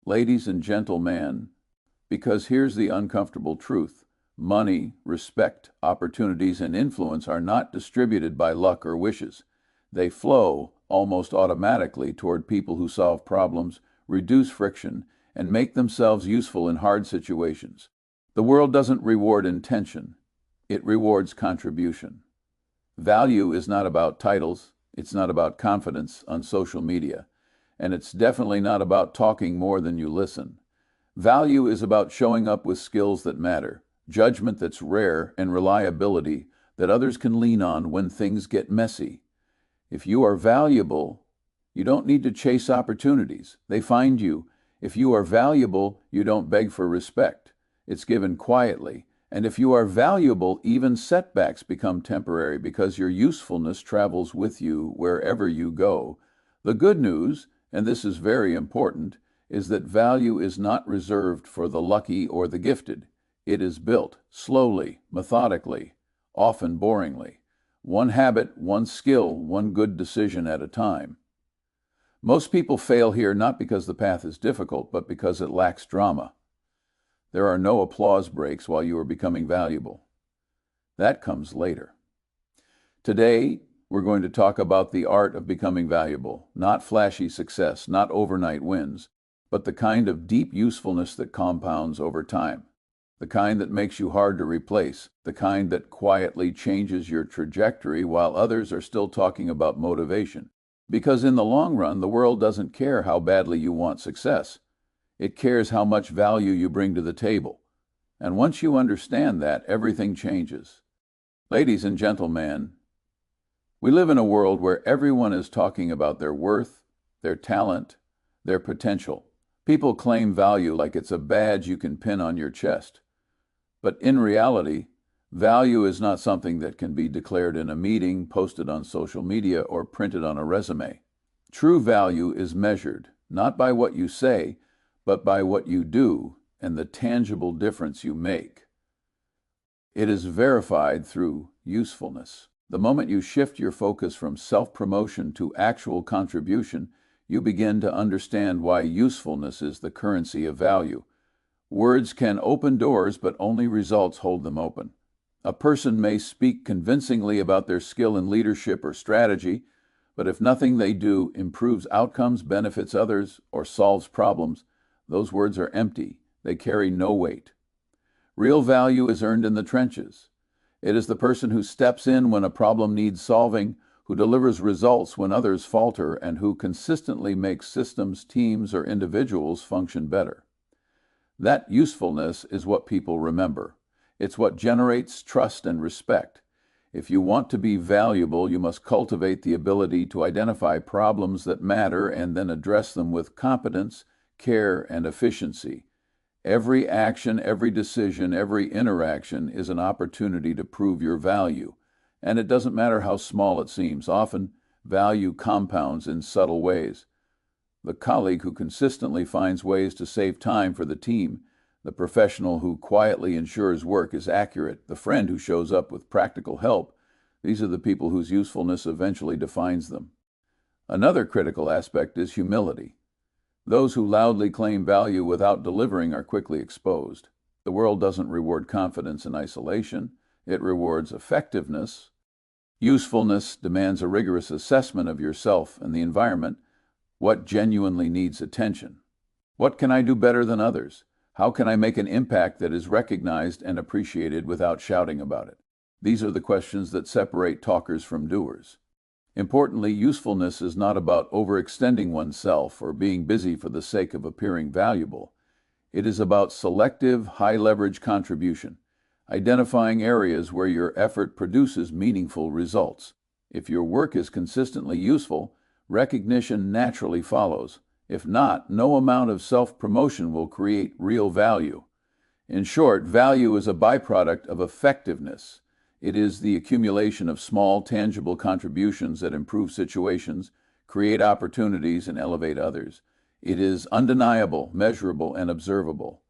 Ladies and gentlemen, because here's the uncomfortable truth. Money, respect, opportunities, and influence are not distributed by luck or wishes. They flow almost automatically toward people who solve problems, reduce friction, and make themselves useful in hard situations. The world doesn't reward intention. It rewards contribution. Value is not about titles. It's not about confidence on social media. And it's definitely not about talking more than you listen. Value is about showing up with skills that matter, judgment that's rare, and reliability that others can lean on when things get messy. If you are valuable, you don't need to chase opportunities. They find you. If you are valuable, you don't beg for respect. It's given quietly. And if you are valuable, even setbacks become temporary because your usefulness travels with you wherever you go. The good news, and this is very important, is that value is not reserved for the lucky or the gifted. It is built slowly, methodically, often boringly. One habit, one skill, one good decision at a time. Most people fail here not because the path is difficult, but because it lacks drama. There are no applause breaks while you are becoming valuable. That comes later. Today, we're going to talk about the art of becoming valuable, not flashy success, not overnight wins, but the kind of deep usefulness that compounds over time, the kind that makes you hard to replace, the kind that quietly changes your trajectory while others are still talking about motivation. Because in the long run, the world doesn't care how badly you want success. It cares how much value you bring to the table. And once you understand that, everything changes. Ladies and gentlemen, we live in a world where everyone is talking about their worth, their talent, their potential. People claim value like it's a badge you can pin on your chest. But in reality, value is not something that can be declared in a meeting, posted on social media, or printed on a resume. True value is measured, not by what you say, but by what you do and the tangible difference you make. It is verified through usefulness. The moment you shift your focus from self-promotion to actual contribution, you begin to understand why usefulness is the currency of value. Words can open doors, but only results hold them open. A person may speak convincingly about their skill in leadership or strategy, but if nothing they do improves outcomes, benefits others, or solves problems, those words are empty. They carry no weight. Real value is earned in the trenches. It is the person who steps in when a problem needs solving, who delivers results when others falter, and who consistently makes systems, teams, or individuals function better. That usefulness is what people remember. It's what generates trust and respect. If you want to be valuable, you must cultivate the ability to identify problems that matter and then address them with competence, care, and efficiency. Every action, every decision, every interaction is an opportunity to prove your value. And it doesn't matter how small it seems. Often, value compounds in subtle ways. The colleague who consistently finds ways to save time for the team, the professional who quietly ensures work is accurate, the friend who shows up with practical help, these are the people whose usefulness eventually defines them. Another critical aspect is humility. Those who loudly claim value without delivering are quickly exposed. The world doesn't reward confidence in isolation. It rewards effectiveness. Usefulness demands a rigorous assessment of yourself and the environment. What genuinely needs attention? What can I do better than others? How can I make an impact that is recognized and appreciated without shouting about it? These are the questions that separate talkers from doers. Importantly, usefulness is not about overextending oneself or being busy for the sake of appearing valuable. It is about selective, high-leverage contribution, identifying areas where your effort produces meaningful results. If your work is consistently useful, recognition naturally follows. If not, no amount of self-promotion will create real value. In short, value is a byproduct of effectiveness. It is the accumulation of small, tangible contributions that improve situations, create opportunities, and elevate others. It is undeniable, measurable, and observable.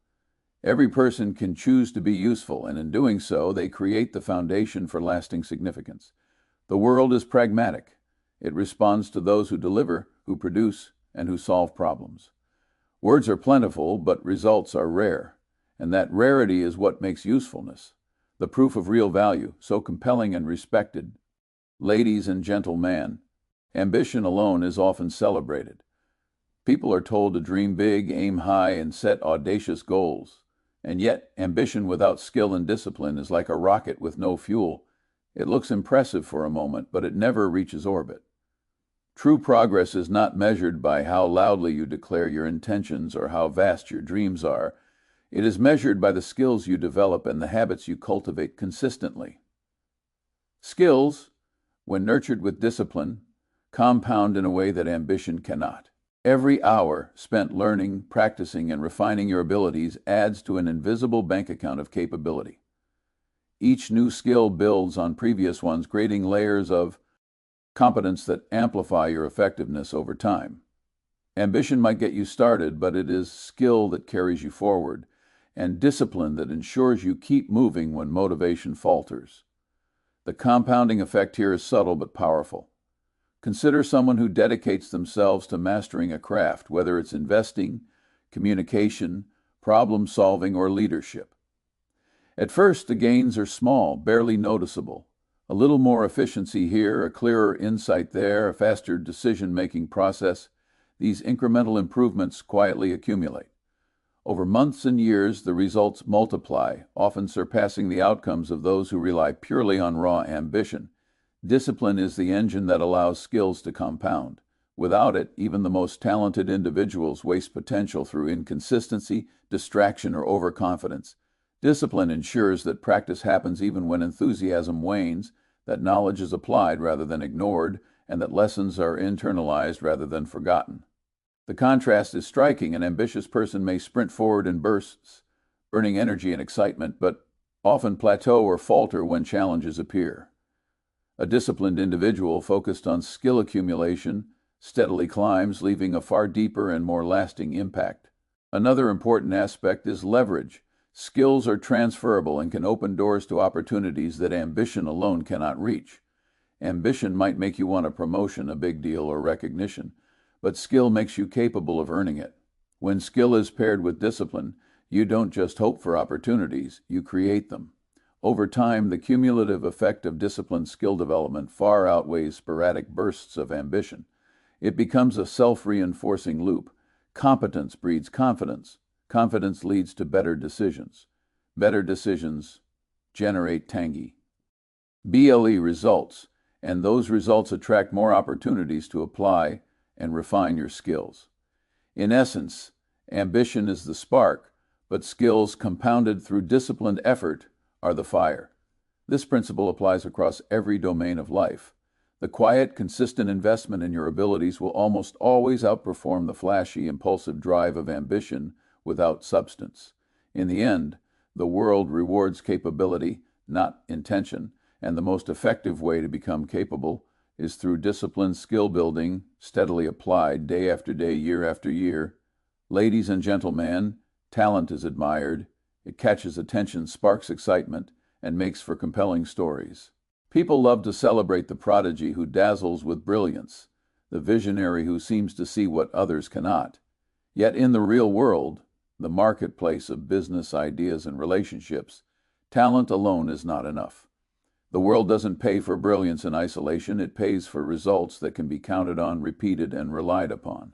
Every person can choose to be useful, and in doing so, they create the foundation for lasting significance. The world is pragmatic. It responds to those who deliver, who produce, and who solve problems. Words are plentiful, but results are rare, and that rarity is what makes usefulness, the proof of real value, so compelling and respected. Ladies and gentlemen, ambition alone is often celebrated. People are told to dream big, aim high, and set audacious goals. And yet, ambition without skill and discipline is like a rocket with no fuel. It looks impressive for a moment, but it never reaches orbit. True progress is not measured by how loudly you declare your intentions or how vast your dreams are. It is measured by the skills you develop and the habits you cultivate consistently. Skills, when nurtured with discipline, compound in a way that ambition cannot. Every hour spent learning, practicing, and refining your abilities adds to an invisible bank account of capability. Each new skill builds on previous ones, creating layers of competence that amplify your effectiveness over time. Ambition might get you started, but it is skill that carries you forward, and discipline that ensures you keep moving when motivation falters. The compounding effect here is subtle but powerful. Consider someone who dedicates themselves to mastering a craft, whether it's investing, communication, problem solving, or leadership. At first, the gains are small, barely noticeable. A little more efficiency here, a clearer insight there, a faster decision-making process. These incremental improvements quietly accumulate. Over months and years, the results multiply, often surpassing the outcomes of those who rely purely on raw ambition. Discipline is the engine that allows skills to compound. Without it, even the most talented individuals waste potential through inconsistency, distraction, or overconfidence. Discipline ensures that practice happens even when enthusiasm wanes, that knowledge is applied rather than ignored, and that lessons are internalized rather than forgotten. The contrast is striking. An ambitious person may sprint forward in bursts, burning energy and excitement, but often plateau or falter when challenges appear. A disciplined individual focused on skill accumulation steadily climbs, leaving a far deeper and more lasting impact. Another important aspect is leverage. Skills are transferable and can open doors to opportunities that ambition alone cannot reach. Ambition might make you want a promotion, a big deal, or recognition, but skill makes you capable of earning it. When skill is paired with discipline, you don't just hope for opportunities, you create them. Over time, the cumulative effect of disciplined skill development far outweighs sporadic bursts of ambition. It becomes a self-reinforcing loop. Competence breeds confidence. Confidence leads to better decisions. Better decisions generate tangy BLE results, and those results attract more opportunities to apply and refine your skills. In essence, ambition is the spark, but skills compounded through disciplined effort are the fire. This principle applies across every domain of life. The quiet, consistent investment in your abilities will almost always outperform the flashy, impulsive drive of ambition without substance. In the end, the world rewards capability, not intention, and the most effective way to become capable is through disciplined skill building, steadily applied day after day, year after year. Ladies and gentlemen, talent is admired. It catches attention, sparks excitement, and makes for compelling stories. People love to celebrate the prodigy who dazzles with brilliance, the visionary who seems to see what others cannot. Yet in the real world, the marketplace of business ideas and relationships, talent alone is not enough. The world doesn't pay for brilliance in isolation. It pays for results that can be counted on, repeated, and relied upon.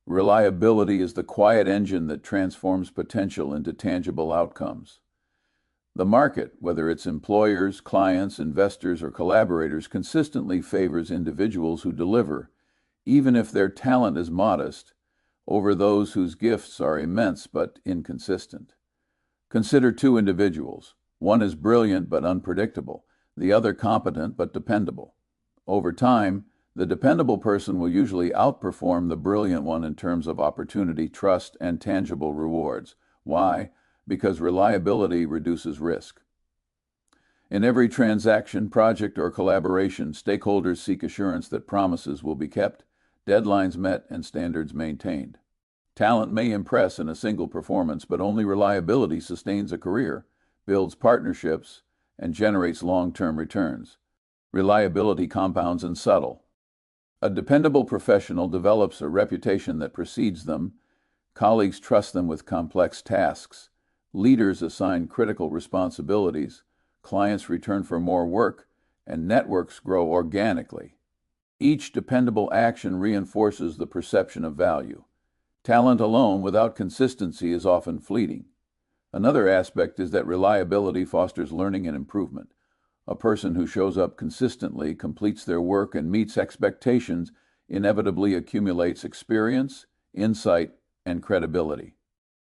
Reliability is the quiet engine that transforms potential into tangible outcomes. The market, whether it's employers, clients, investors, or collaborators, consistently favors individuals who deliver, even if their talent is modest, over those whose gifts are immense but inconsistent. Consider two individuals. One is brilliant but unpredictable, the other competent but dependable. Over time, the dependable person will usually outperform the brilliant one in terms of opportunity, trust, and tangible rewards. Why? Because reliability reduces risk. In every transaction, project, or collaboration, stakeholders seek assurance that promises will be kept, deadlines met, and standards maintained. Talent may impress in a single performance, but only reliability sustains a career, builds partnerships, and generates long-term returns. Reliability compounds and subtle. A dependable professional develops a reputation that precedes them, Colleagues trust them with complex tasks. Leaders assign critical responsibilities. Clients return for more work, and networks grow organically. Each dependable action reinforces the perception of value. Talent alone without consistency is often fleeting. Another aspect is that reliability fosters learning and improvement. A person who shows up consistently, completes their work, and meets expectations inevitably accumulates experience, insight, and credibility.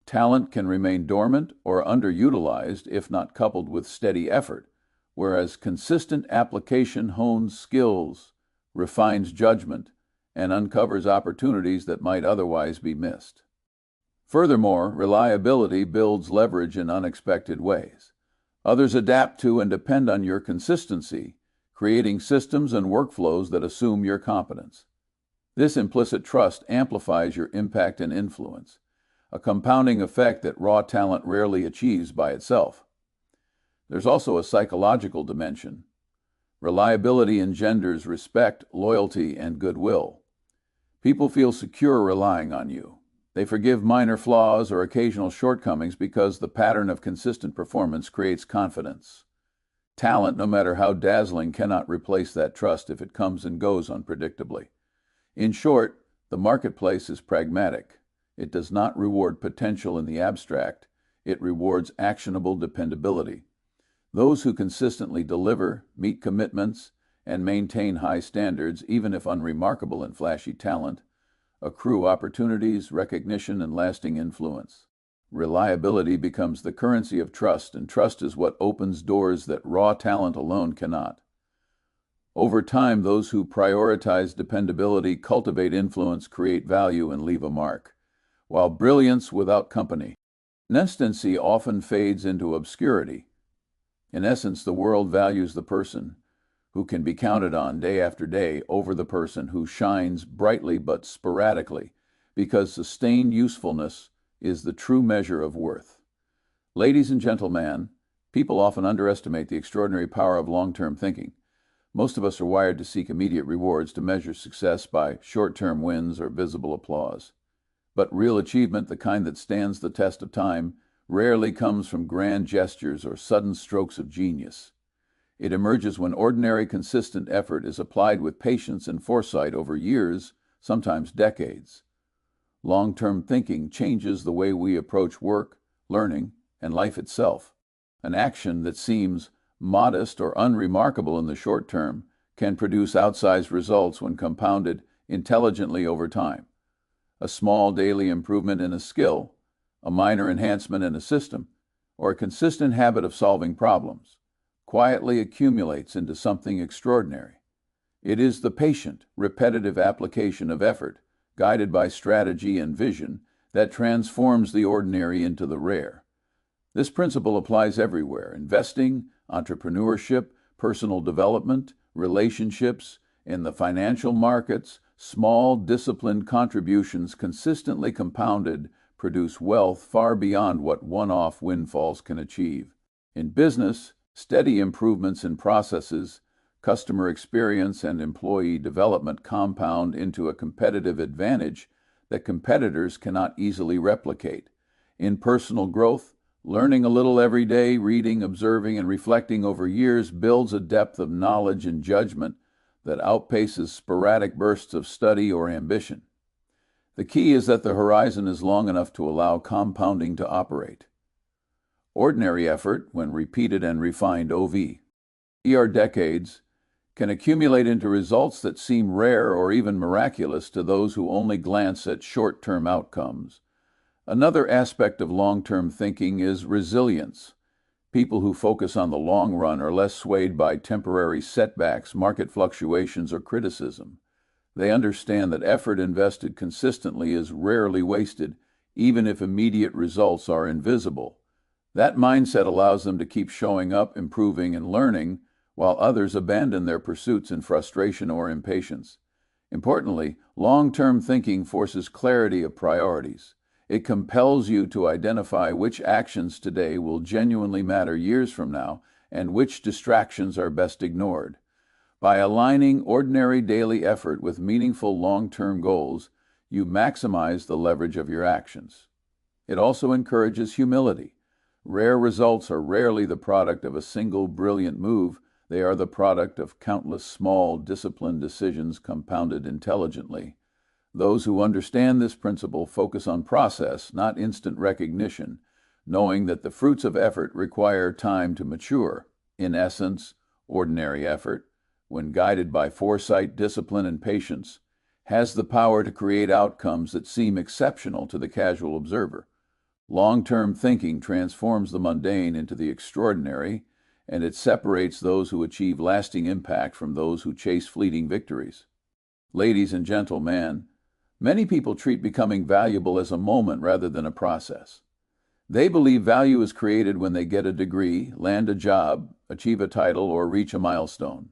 Talent can remain dormant or underutilized if not coupled with steady effort, whereas consistent application hones skills, refines judgment, and uncovers opportunities that might otherwise be missed. Furthermore, reliability builds leverage in unexpected ways. Others adapt to and depend on your consistency, creating systems and workflows that assume your competence. This implicit trust amplifies your impact and influence, a compounding effect that raw talent rarely achieves by itself. There's also a psychological dimension. Reliability engenders respect, loyalty, and goodwill. People feel secure relying on you. They forgive minor flaws or occasional shortcomings because the pattern of consistent performance creates confidence. Talent, no matter how dazzling, cannot replace that trust if it comes and goes unpredictably. In short, the marketplace is pragmatic. It does not reward potential in the abstract. It rewards actionable dependability. Those who consistently deliver, meet commitments, and maintain high standards, even if unremarkable in flashy talent, accrue opportunities, recognition, and lasting influence. Reliability becomes the currency of trust, and trust is what opens doors that raw talent alone cannot. Over time, those who prioritize dependability cultivate influence, create value, and leave a mark, while brilliance without company, consistency often fades into obscurity. In essence, the world values the person who can be counted on day after day over the person who shines brightly but sporadically, because sustained usefulness is the true measure of worth. Ladies and gentlemen, people often underestimate the extraordinary power of long-term thinking. Most of us are wired to seek immediate rewards, to measure success by short-term wins or visible applause. But real achievement, the kind that stands the test of time, rarely comes from grand gestures or sudden strokes of genius. It emerges when ordinary, consistent effort is applied with patience and foresight over years, sometimes decades. Long-term thinking changes the way we approach work, learning, and life itself. An action that seems modest or unremarkable in the short term can produce outsized results when compounded intelligently over time. A small daily improvement in a skill, a minor enhancement in a system, or a consistent habit of solving problems quietly accumulates into something extraordinary. It is the patient, repetitive application of effort, guided by strategy and vision, that transforms the ordinary into the rare. This principle applies everywhere: investing, entrepreneurship, personal development, relationships, in the financial markets. Small, disciplined contributions consistently compounded produce wealth far beyond what one-off windfalls can achieve. In business, steady improvements in processes, customer experience, and employee development compound into a competitive advantage that competitors cannot easily replicate. In personal growth, learning a little every day, reading, observing, and reflecting over years builds a depth of knowledge and judgment that outpaces sporadic bursts of study or ambition. The key is that the horizon is long enough to allow compounding to operate. Ordinary effort, when repeated and refined over decades, can accumulate into results that seem rare or even miraculous to those who only glance at short-term outcomes. Another aspect of long-term thinking is resilience. People who focus on the long run are less swayed by temporary setbacks, market fluctuations, or criticism. They understand that effort invested consistently is rarely wasted, even if immediate results are invisible. That mindset allows them to keep showing up, improving, and learning, while others abandon their pursuits in frustration or impatience. Importantly, long-term thinking forces clarity of priorities. It compels you to identify which actions today will genuinely matter years from now and which distractions are best ignored. By aligning ordinary daily effort with meaningful long-term goals, you maximize the leverage of your actions. It also encourages humility. Rare results are rarely the product of a single brilliant move. They are the product of countless small, disciplined decisions compounded intelligently. Those who understand this principle focus on process, not instant recognition, knowing that the fruits of effort require time to mature. In essence, ordinary effort, when guided by foresight, discipline, and patience, has the power to create outcomes that seem exceptional to the casual observer. Long-term thinking transforms the mundane into the extraordinary, and it separates those who achieve lasting impact from those who chase fleeting victories. Ladies and gentlemen, many people treat becoming valuable as a moment rather than a process. They believe value is created when they get a degree, land a job, achieve a title, or reach a milestone.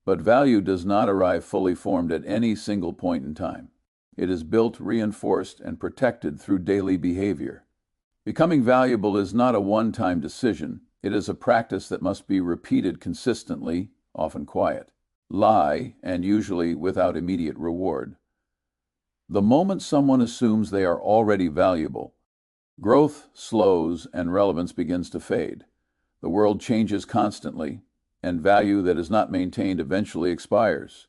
But value does not arrive fully formed at any single point in time. It is built, reinforced, and protected through daily behavior. Becoming valuable is not a one-time decision. It is a practice that must be repeated consistently, often quiet, and usually without immediate reward. The moment someone assumes they are already valuable, growth slows and relevance begins to fade. The world changes constantly, and value that is not maintained eventually expires.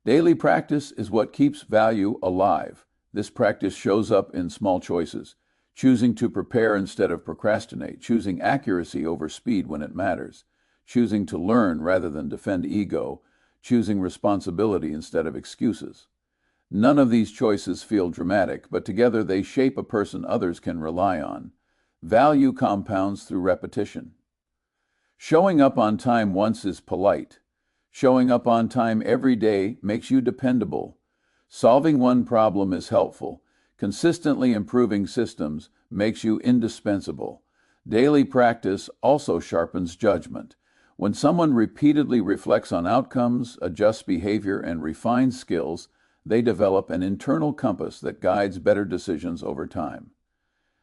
Daily practice is what keeps value alive. This practice shows up in small choices, choosing to prepare instead of procrastinate, choosing accuracy over speed when it matters, choosing to learn rather than defend ego, choosing responsibility instead of excuses. None of these choices feel dramatic, but together they shape a person others can rely on. Value compounds through repetition. Showing up on time once is polite. Showing up on time every day makes you dependable. Solving one problem is helpful. Consistently improving systems makes you indispensable. Daily practice also sharpens judgment. When someone repeatedly reflects on outcomes, adjusts behavior, and refines skills, they develop an internal compass that guides better decisions over time.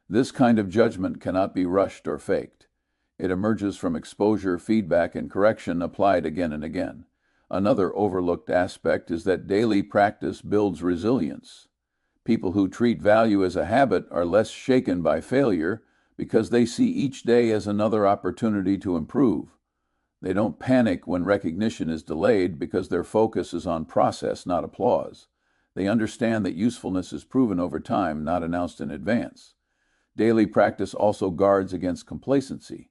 This kind of judgment cannot be rushed or faked. It emerges from exposure, feedback, and correction applied again and again. Another overlooked aspect is that daily practice builds resilience. People who treat value as a habit are less shaken by failure because they see each day as another opportunity to improve. They don't panic when recognition is delayed because their focus is on process, not applause. They understand that usefulness is proven over time, not announced in advance. Daily practice also guards against complacency.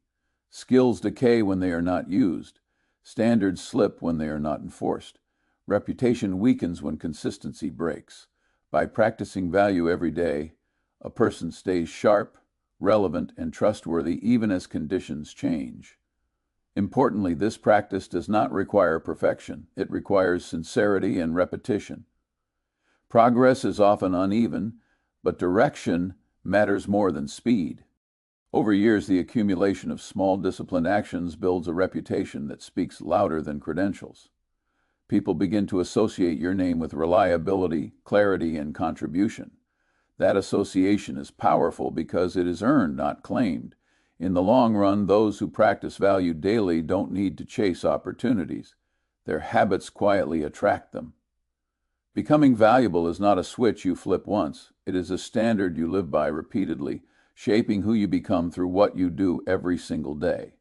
Skills decay when they are not used. Standards slip when they are not enforced. Reputation weakens when consistency breaks. By practicing value every day, a person stays sharp, relevant, and trustworthy even as conditions change. Importantly, this practice does not require perfection. It requires sincerity and repetition. Progress is often uneven, but direction matters more than speed. Over years, the accumulation of small disciplined actions builds a reputation that speaks louder than credentials. People begin to associate your name with reliability, clarity, and contribution. That association is powerful because it is earned, not claimed. In the long run, those who practice value daily don't need to chase opportunities. Their habits quietly attract them. Becoming valuable is not a switch you flip once. It is a standard you live by repeatedly, shaping who you become through what you do every single day.